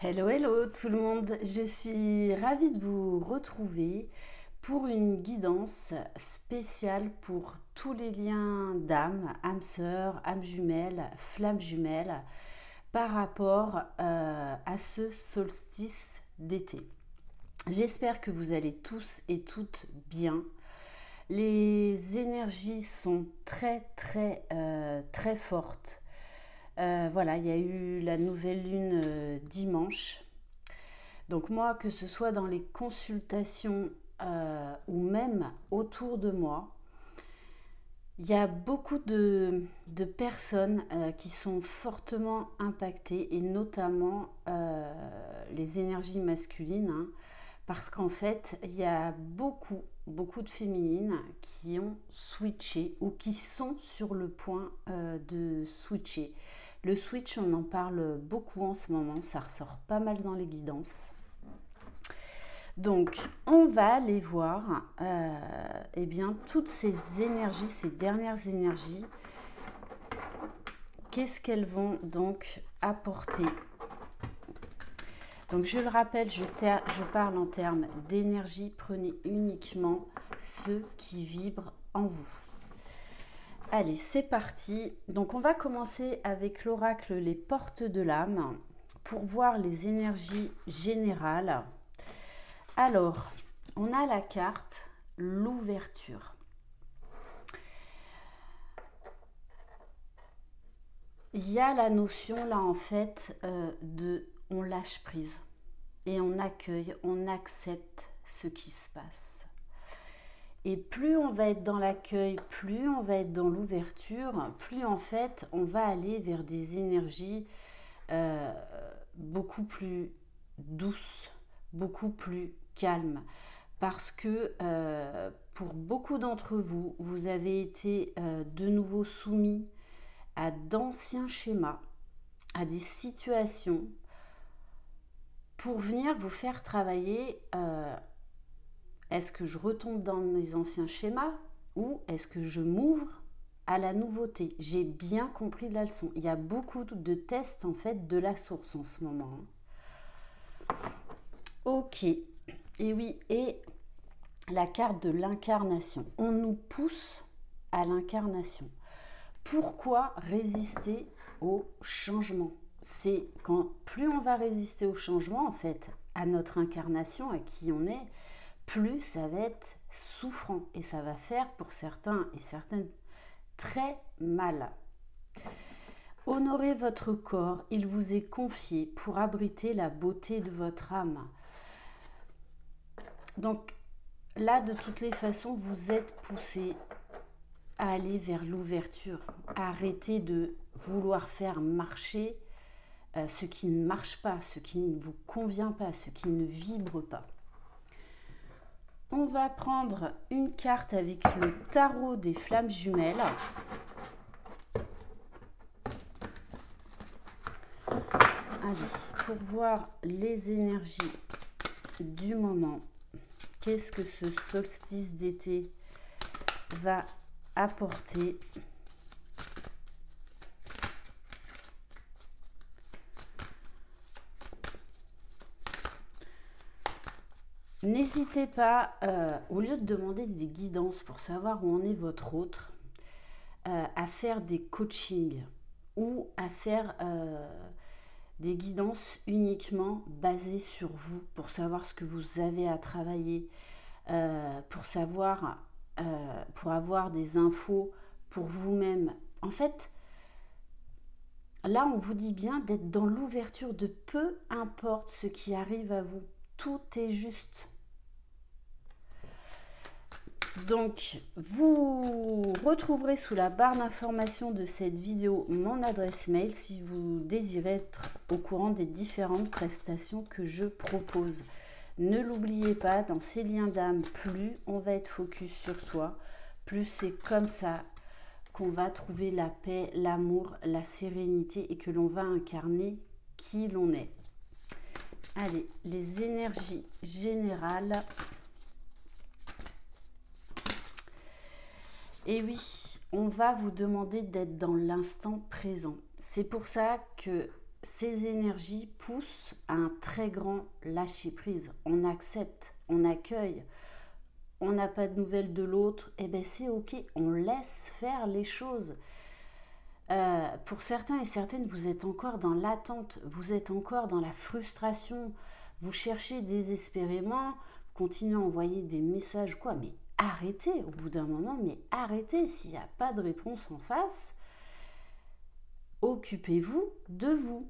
Hello, hello tout le monde, je suis ravie de vous retrouver pour une guidance spéciale pour tous les liens d'âme, âme sœur, âme jumelle, flamme jumelle, par rapport à ce solstice d'été. J'espère que vous allez tous et toutes bien. Les énergies sont très fortes. Voilà, il y a eu la nouvelle lune dimanche. Donc moi, que ce soit dans les consultations ou même autour de moi, il y a beaucoup de personnes qui sont fortement impactées et notamment les énergies masculines, hein, parce qu'en fait, il y a beaucoup de féminines qui ont switché ou qui sont sur le point de switcher. Le switch, on en parle beaucoup en ce moment, ça ressort pas mal dans les guidances. Donc, on va aller voir eh bien, toutes ces énergies, ces dernières énergies, qu'est-ce qu'elles vont donc apporter. Donc, je le rappelle, je parle en termes d'énergie, prenez uniquement ceux qui vibrent en vous. Allez, c'est parti. Donc, on va commencer avec l'oracle Les Portes de l'âme pour voir les énergies générales. Alors, on a la carte l'ouverture. Il y a la notion là en fait de on lâche prise et on accueille, on accepte ce qui se passe. Et plus on va être dans l'accueil, plus on va être dans l'ouverture, plus en fait on va aller vers des énergies beaucoup plus douces, beaucoup plus calmes. Parce que pour beaucoup d'entre vous, vous avez été de nouveau soumis à d'anciens schémas, à des situations pour venir vous faire travailler est-ce que je retombe dans mes anciens schémas ou est-ce que je m'ouvre à la nouveauté. J'ai bien compris la leçon. Il y a beaucoup de tests en fait de la source en ce moment. Ok. Et oui, et la carte de l'incarnation. On nous pousse à l'incarnation. Pourquoi résister au changement? C'est quand plus on va résister au changement, en fait, à notre incarnation, à qui on est, plus ça va être souffrant et ça va faire pour certains et certaines très mal. Honorez votre corps, il vous est confié pour abriter la beauté de votre âme. Donc là, de toutes les façons, vous êtes poussé à aller vers l'ouverture. Arrêtez de vouloir faire marcher ce qui ne marche pas, ce qui ne vous convient pas, ce qui ne vibre pas. On va prendre une carte avec le tarot des flammes jumelles. Allez, pour voir les énergies du moment, qu'est-ce que ce solstice d'été va apporter. N'hésitez pas, au lieu de demander des guidances pour savoir où en est votre autre, à faire des coachings ou à faire des guidances uniquement basées sur vous pour savoir ce que vous avez à travailler, pour savoir, pour avoir des infos pour vous-même. En fait, là, on vous dit bien d'être dans l'ouverture de peu importe ce qui arrive à vous. Tout est juste. Donc, vous retrouverez sous la barre d'information de cette vidéo mon adresse mail si vous désirez être au courant des différentes prestations que je propose. Ne l'oubliez pas, dans ces liens d'âme, plus on va être focus sur soi, plus c'est comme ça qu'on va trouver la paix, l'amour, la sérénité et que l'on va incarner qui l'on est. Allez, les énergies générales. Et oui, on va vous demander d'être dans l'instant présent. C'est pour ça que ces énergies poussent à un très grand lâcher-prise. On accepte, on accueille, on n'a pas de nouvelles de l'autre, et bien c'est ok, on laisse faire les choses. Pour certains et certaines, vous êtes encore dans l'attente, vous êtes encore dans la frustration, vous cherchez désespérément, continuez à envoyer des messages, quoi, mais arrêtez au bout d'un moment, mais arrêtez s'il n'y a pas de réponse en face. Occupez-vous de vous.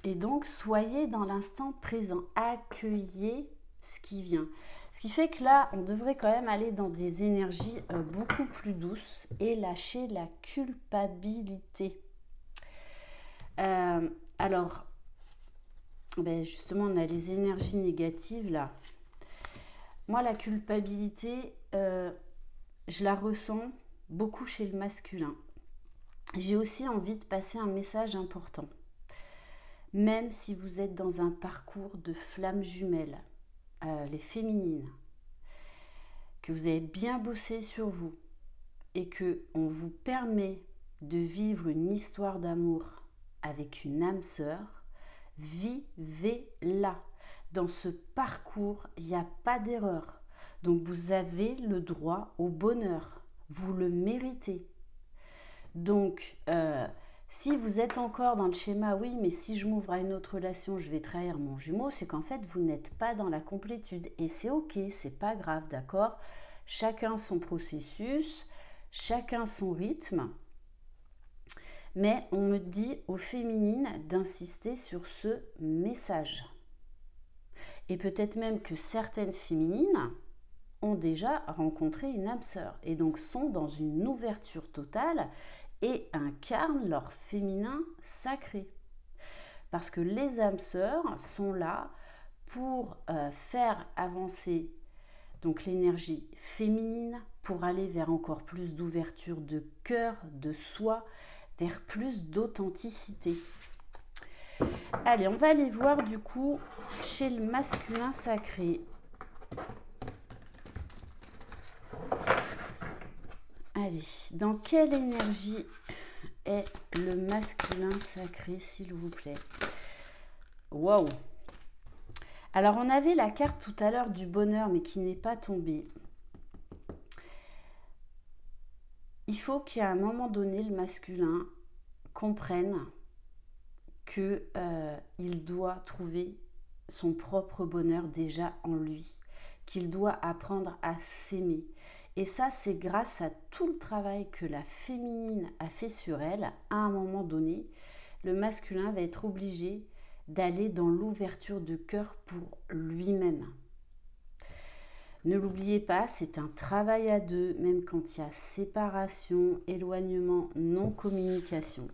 Et donc, soyez dans l'instant présent, accueillez ce qui vient. Ce qui fait que là, on devrait quand même aller dans des énergies beaucoup plus douces et lâcher la culpabilité. Alors, justement, on a les énergies négatives là. Moi, la culpabilité, je la ressens beaucoup chez le masculin. J'ai aussi envie de passer un message important. Même si vous êtes dans un parcours de flammes jumelles, les féminines, que vous avez bien bossé sur vous et qu'on vous permet de vivre une histoire d'amour avec une âme sœur, vivez-la. Dans ce parcours, il n'y a pas d'erreur. Donc vous avez le droit au bonheur. Vous le méritez. Donc, si vous êtes encore dans le schéma, oui, mais si je m'ouvre à une autre relation, je vais trahir mon jumeau, c'est qu'en fait, vous n'êtes pas dans la complétude. Et c'est ok, c'est pas grave, d'accord? Chacun son processus, chacun son rythme. Mais on me dit aux féminines d'insister sur ce message. Et peut-être même que certaines féminines ont déjà rencontré une âme sœur et donc sont dans une ouverture totale et incarnent leur féminin sacré. Parce que les âmes sœurs sont là pour faire avancer donc l'énergie féminine, pour aller vers encore plus d'ouverture de cœur, de soi, vers plus d'authenticité. Allez, on va aller voir du coup chez le masculin sacré. Allez, dans quelle énergie est le masculin sacré, s'il vous plaît? Waouh! Alors, on avait la carte tout à l'heure du bonheur, mais qui n'est pas tombée. Il faut qu'à un moment donné, le masculin comprenne qu'il doit trouver son propre bonheur déjà en lui, qu'il doit apprendre à s'aimer. Et ça, c'est grâce à tout le travail que la féminine a fait sur elle. À un moment donné, le masculin va être obligé d'aller dans l'ouverture de cœur pour lui-même. Ne l'oubliez pas, c'est un travail à deux, même quand il y a séparation, éloignement, non-communication.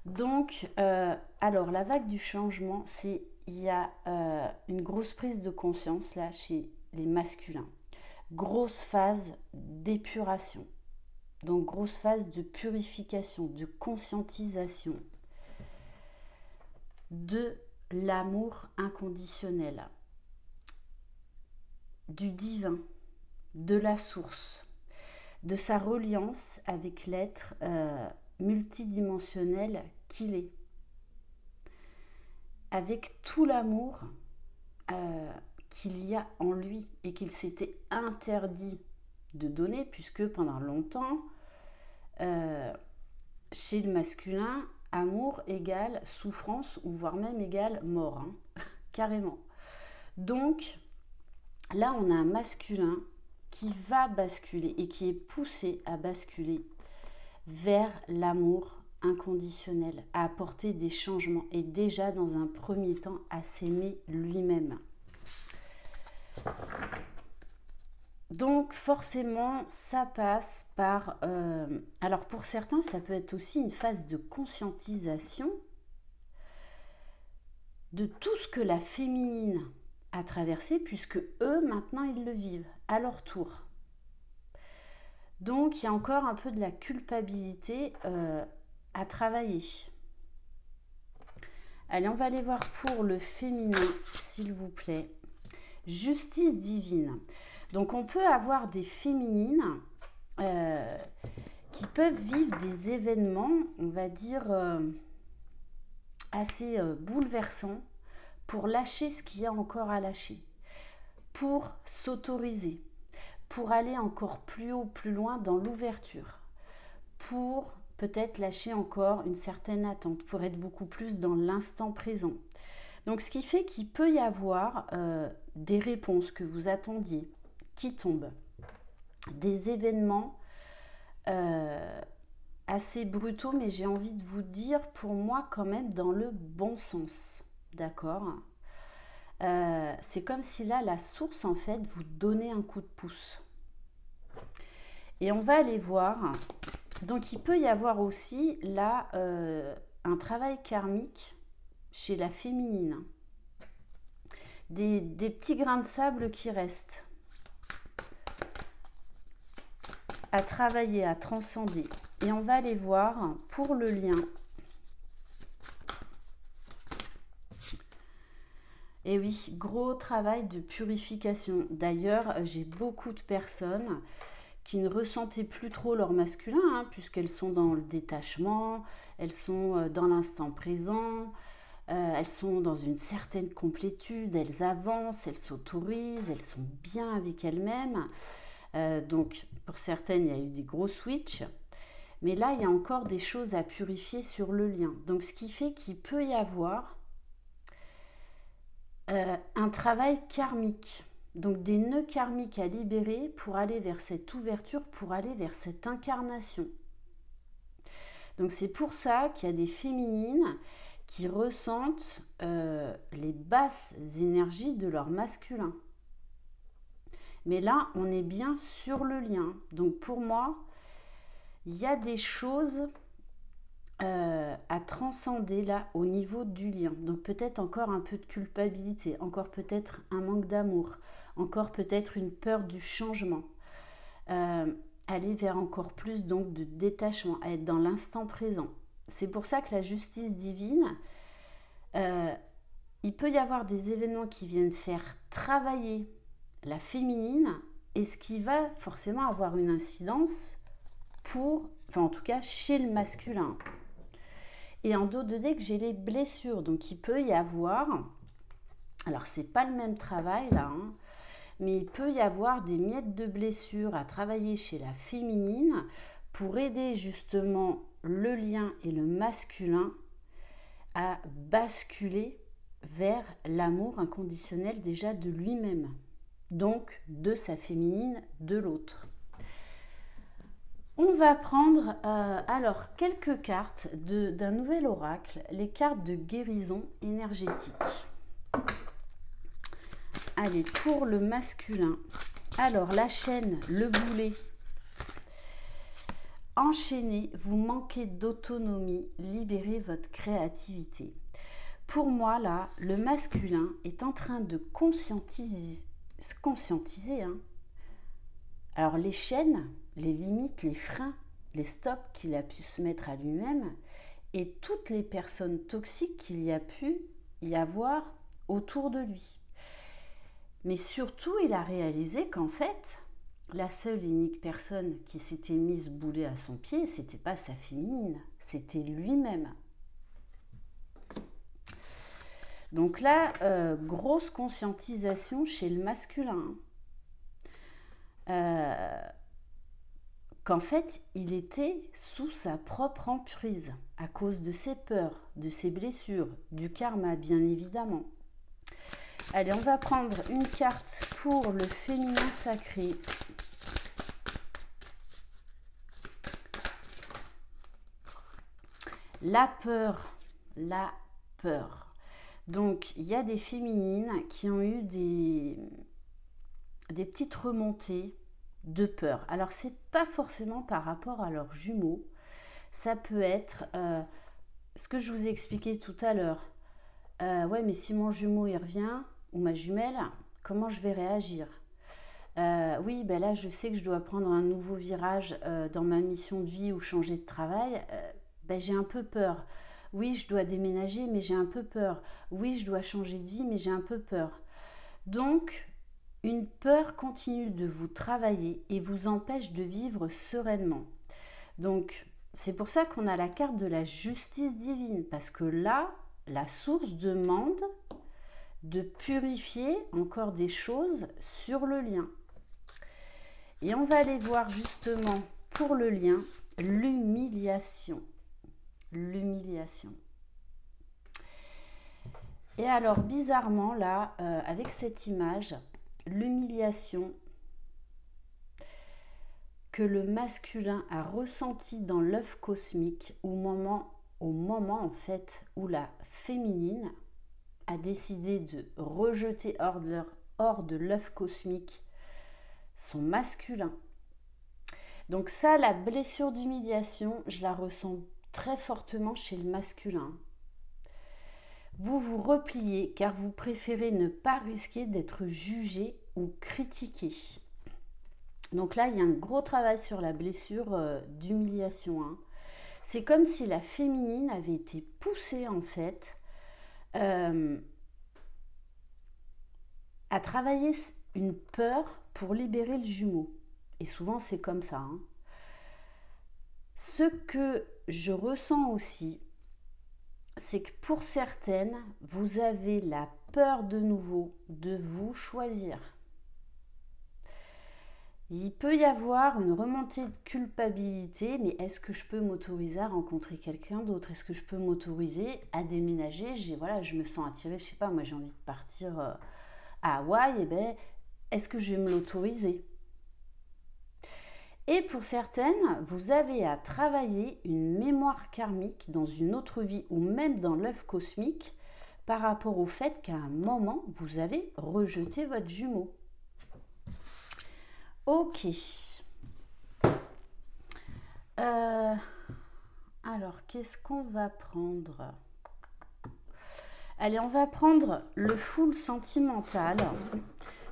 Donc, alors, la vague du changement, il y a une grosse prise de conscience là chez les masculins. Grosse phase d'épuration, donc grosse phase de purification, de conscientisation de l'amour inconditionnel, du divin, de la source, de sa reliance avec l'être multidimensionnel qu'il est, avec tout l'amour qu'il y a en lui et qu'il s'était interdit de donner, puisque pendant longtemps, chez le masculin, amour égale souffrance ou voire même égale mort, hein, carrément. Donc là, on a un masculin qui va basculer et qui est poussé à basculer vers l'amour inconditionnel, à apporter des changements et déjà dans un premier temps à s'aimer lui-même. Donc forcément, ça passe par... alors pour certains, ça peut être aussi une phase de conscientisation de tout ce que la féminine a traversé, puisque eux, maintenant, ils le vivent à leur tour. Donc il y a encore un peu de la culpabilité à travailler. Allez, on va aller voir pour le féminin, s'il vous plaît. Justice divine. Donc on peut avoir des féminines qui peuvent vivre des événements, on va dire, assez bouleversant pour lâcher ce qu'il y a encore à lâcher, pour s'autoriser, pour aller encore plus haut, plus loin dans l'ouverture, pour peut-être lâcher encore une certaine attente, pour être beaucoup plus dans l'instant présent. Donc ce qui fait qu'il peut y avoir des réponses que vous attendiez qui tombent, des événements assez brutaux, mais j'ai envie de vous dire, pour moi quand même dans le bon sens, d'accord. C'est comme si là la source en fait vous donnait un coup de pouce. Et on va aller voir, donc il peut y avoir aussi là un travail karmique chez la féminine, des petits grains de sable qui restent à travailler, à transcender. Et on va aller voir pour le lien. Et oui, gros travail de purification. D'ailleurs, j'ai beaucoup de personnes qui ne ressentaient plus trop leur masculin, hein, puisqu'elles sont dans le détachement, elles sont dans l'instant présent, elles sont dans une certaine complétude, elles avancent, elles s'autorisent, elles sont bien avec elles-mêmes. Donc, pour certaines, il y a eu des gros switches. Mais là, il y a encore des choses à purifier sur le lien. Donc, ce qui fait qu'il peut y avoir un travail karmique. Donc, des nœuds karmiques à libérer pour aller vers cette ouverture, pour aller vers cette incarnation. Donc, c'est pour ça qu'il y a des féminines qui ressentent les basses énergies de leur masculin. Mais là, on est bien sur le lien. Donc, pour moi, il y a des choses à transcender là au niveau du lien. Donc peut-être encore un peu de culpabilité, encore peut-être un manque d'amour, encore peut-être une peur du changement. Aller vers encore plus donc de détachement, à être dans l'instant présent. C'est pour ça que la justice divine, il peut y avoir des événements qui viennent faire travailler la féminine et ce qui va forcément avoir une incidence pour, enfin en tout cas chez le masculin. Et en dos de deck, j'ai les blessures. Donc, il peut y avoir, alors c'est pas le même travail là, hein, mais il peut y avoir des miettes de blessures à travailler chez la féminine pour aider justement le lien et le masculin à basculer vers l'amour inconditionnel déjà de lui-même. Donc, de sa féminine, de l'autre. On va prendre alors quelques cartes d'un nouvel oracle, les cartes de guérison énergétique. Allez, pour le masculin. Alors, la chaîne, le boulet. Enchaînez, vous manquez d'autonomie, libérez votre créativité. Pour moi, là, le masculin est en train de conscientiser hein. Alors, les chaînes, les limites, les freins, les stops qu'il a pu se mettre à lui-même et toutes les personnes toxiques qu'il y a pu y avoir autour de lui. Mais surtout, il a réalisé qu'en fait, la seule et unique personne qui s'était mise boulet à son pied, c'était pas sa féminine, c'était lui-même. Donc là, grosse conscientisation chez le masculin. Qu'en fait, il était sous sa propre emprise, à cause de ses peurs, de ses blessures, du karma, bien évidemment. Allez, on va prendre une carte pour le féminin sacré. La peur, la peur. Donc, il y a des féminines qui ont eu des petites remontées de peur. Alors, c'est pas forcément par rapport à leurs jumeaux. Ça peut être ce que je vous ai expliqué tout à l'heure. Ouais, mais si mon jumeau il revient, ou ma jumelle, comment je vais réagir? Oui, ben là, je sais que je dois prendre un nouveau virage dans ma mission de vie ou changer de travail. Ben, j'ai un peu peur. Oui, je dois déménager, mais j'ai un peu peur. Oui, je dois changer de vie, mais j'ai un peu peur. Donc, une peur continue de vous travailler et vous empêche de vivre sereinement. Donc, c'est pour ça qu'on a la carte de la justice divine, parce que là, la source demande de purifier encore des choses sur le lien. Et on va aller voir justement pour le lien l'humiliation. L'humiliation. Et alors bizarrement là, avec cette image, l'humiliation que le masculin a ressenti dans l'œuf cosmique au moment en fait où la féminine a décidé de rejeter hors de l'œuf cosmique son masculin. Donc ça, la blessure d'humiliation, je la ressens très fortement chez le masculin. Vous vous repliez car vous préférez ne pas risquer d'être jugé ou critiqué. Donc là, il y a un gros travail sur la blessure d'humiliation. C'est comme si la féminine avait été poussée en fait à travailler une peur pour libérer le jumeau. Et souvent, c'est comme ça. Ce que je ressens aussi, c'est que pour certaines, vous avez la peur de nouveau de vous choisir. Il peut y avoir une remontée de culpabilité, mais est-ce que je peux m'autoriser à rencontrer quelqu'un d'autre? Est-ce que je peux m'autoriser à déménager? Je me sens attirée, je sais pas, moi j'ai envie de partir à Hawaï, est-ce que je vais me l'autoriser? Et pour certaines, vous avez à travailler une mémoire karmique dans une autre vie ou même dans l'œuf cosmique par rapport au fait qu'à un moment, vous avez rejeté votre jumeau. Ok. Alors, qu'est-ce qu'on va prendre? Allez, on va prendre le full sentimental.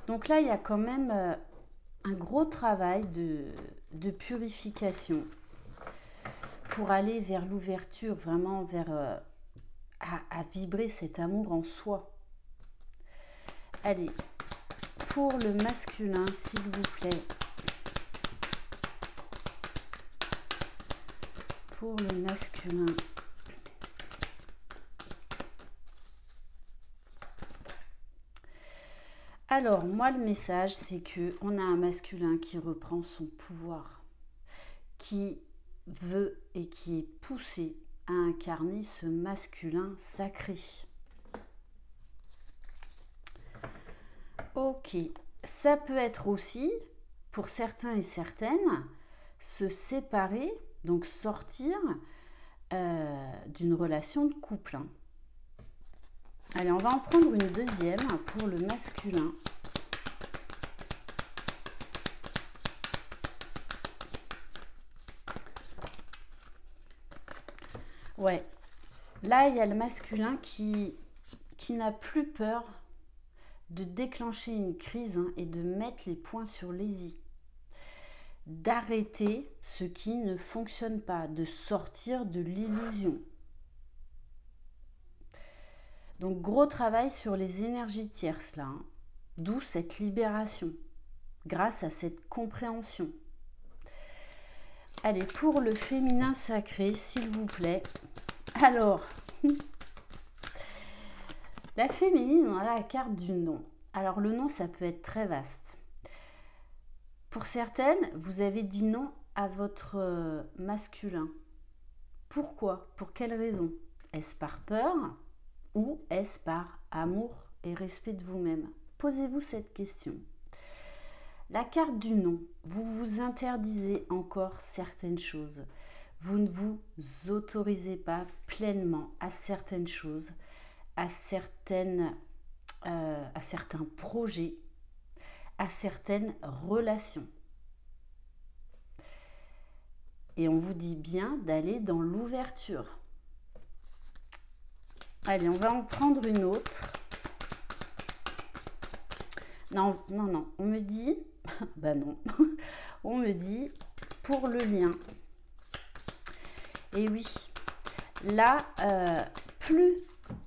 Donc là, il y a quand même un gros travail de purification pour aller vers l'ouverture, vraiment vers à vibrer cet amour en soi. Allez, pour le masculin, s'il vous plaît. Pour le masculin. Alors, moi, le message, c'est qu'on a un masculin qui reprend son pouvoir, qui veut et qui est poussé à incarner ce masculin sacré. Ok, ça peut être aussi, pour certains et certaines, se séparer, donc sortir d'une relation de couple. Allez, on va en prendre une deuxième pour le masculin. Ouais, là, il y a le masculin qui n'a plus peur de déclencher une crise et de mettre les points sur les i. D'arrêter ce qui ne fonctionne pas, de sortir de l'illusion. Donc, gros travail sur les énergies tierces, là. D'où cette libération, grâce à cette compréhension. Allez, pour le féminin sacré, s'il vous plaît. Alors, la féminine, on a la carte du nom. Alors, le nom, ça peut être très vaste. Pour certaines, vous avez dit non à votre masculin. Pourquoi? Pour quelle raison? Est-ce par peur ou est-ce par amour et respect de vous-même? Posez-vous cette question. La carte du non, vous vous interdisez encore certaines choses. Vous ne vous autorisez pas pleinement à certaines choses, à certains projets, à certaines relations. Et on vous dit bien d'aller dans l'ouverture. Allez, on va en prendre une autre. Non, on me dit... bah non. On me dit pour le lien. Et oui, là, plus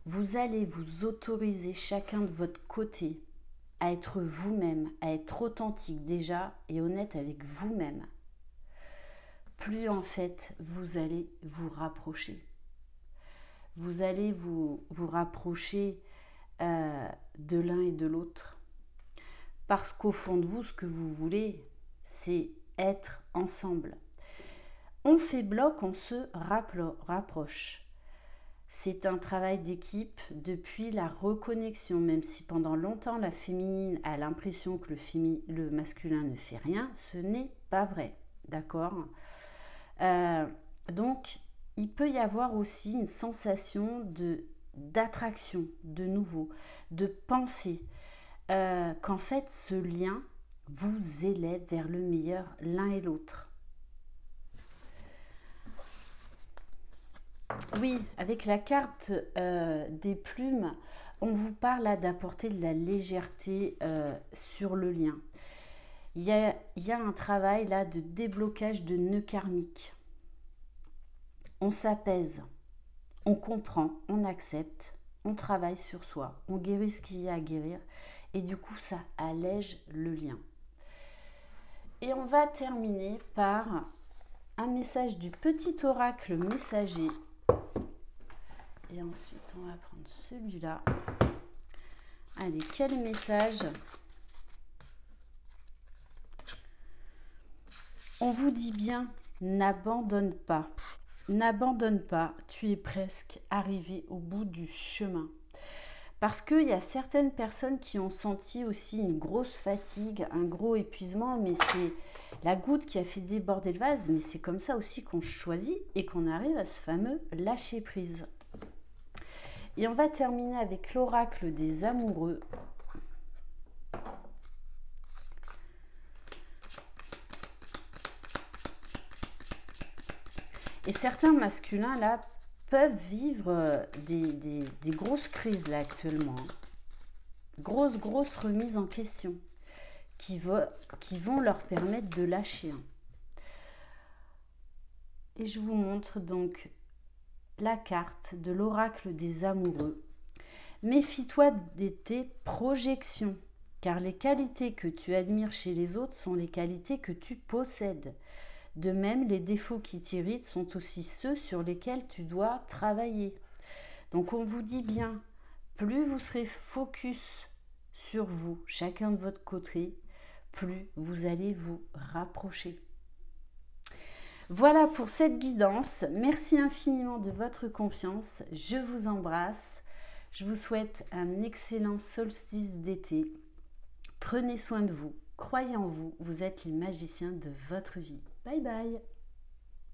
vous allez vous autoriser chacun de votre côté à être vous-même, à être authentique déjà et honnête avec vous-même, plus en fait vous allez vous rapprocher. vous allez vous rapprocher de l'un et de l'autre. Parce qu'au fond de vous, ce que vous voulez, c'est être ensemble. On fait bloc, on se rapproche. C'est un travail d'équipe depuis la reconnexion, même si pendant longtemps la féminine a l'impression que le masculin ne fait rien, ce n'est pas vrai, d'accord? Donc, il peut y avoir aussi une sensation d'attraction, de nouveau, de pensée, qu'en fait ce lien vous élève vers le meilleur l'un et l'autre. Oui, avec la carte des plumes, on vous parle là d'apporter de la légèreté sur le lien. Il y a un travail là de déblocage de nœuds karmiques. On s'apaise, on comprend, on accepte, on travaille sur soi, on guérit ce qu'il y a à guérir et du coup ça allège le lien. Et on va terminer par un message du petit oracle messager. Et ensuite on va prendre celui-là. Allez, quel message? On vous dit bien, n'abandonne pas. N'abandonne pas, tu es presque arrivé au bout du chemin. Parce qu'il y a certaines personnes qui ont senti aussi une grosse fatigue, un gros épuisement, mais c'est la goutte qui a fait déborder le vase, mais c'est comme ça aussi qu'on choisit et qu'on arrive à ce fameux lâcher prise. Et on va terminer avec l'oracle des amoureux. Et certains masculins, là, peuvent vivre des grosses crises, là, actuellement. Grosses remises en question qui vont leur permettre de lâcher. Et je vous montre donc la carte de l'oracle des amoureux. Méfie-toi de tes projections, car les qualités que tu admires chez les autres sont les qualités que tu possèdes. De même, les défauts qui t'irritent sont aussi ceux sur lesquels tu dois travailler. Donc on vous dit bien, plus vous serez focus sur vous, chacun de votre côté, plus vous allez vous rapprocher. Voilà pour cette guidance. Merci infiniment de votre confiance. Je vous embrasse. Je vous souhaite un excellent solstice d'été. Prenez soin de vous. Croyez en vous. Vous êtes les magiciens de votre vie. Bye bye.